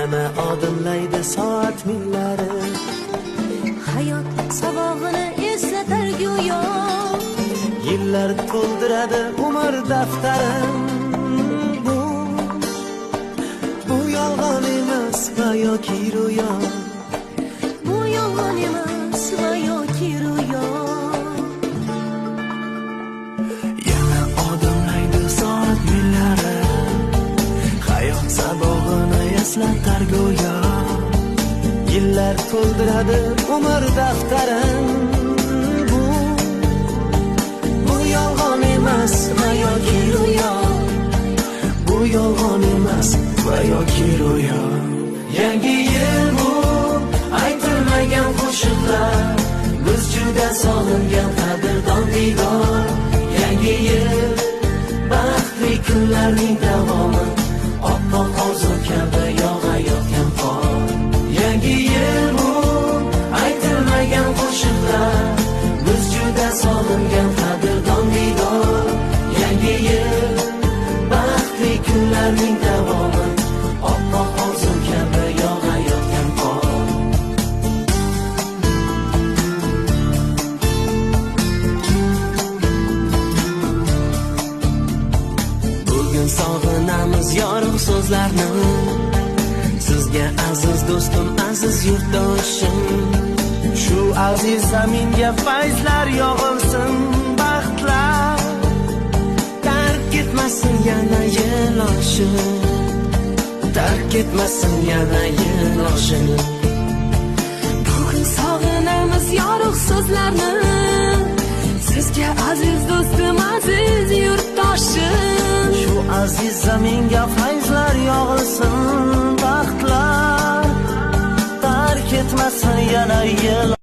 yana odimlaydi soat minglari. Hayot sabog'ini eslatar go'yo, Yillar to'ldiradi umr daftarim. Bu yolg'on emas va yoki ro'yo. bu yolg'on emas va yoki ro'yo. Yana odimlaydi soat minglari. Hayot sabog'ini eslatar go'yo. Yillar to'ldiradi umr daftarim. Bu yolg'on emas va yoki ro'yo. Bu yolg'on emas va yoki ro'yo. Yangi yil bu aytilmagan qo'shiqlar, biz juda sog'ingan qadrdon diydor. Yangi yil baxtli kunlarning davomi, oppoq orzu kabi yog'ayotgan qor. Yangi yil bu aytilmagan qo'shiqlar, biz juda sog'ingan qadrdon diydor. Yangi yil baxtli kunlarning davomi, oppoq orzu kabi yog'ayotgan qor. Bugun sog'inamiz yorug' so'zlarni, sizga aziz do'stim, aziz yurtdoshim. Shu aziz zaminga fayzlar yog'ilsin, baxtlar tark etmasin yana yil oshi, tark etmasin yana yil oshi. Bugun sog'inamiz yorug' so'zlarni, sizga aziz do'stim, aziz yurtdoshim. Shu aziz zaminga fayzlar yog'ilsin, baxtlar tark etmasin yana yil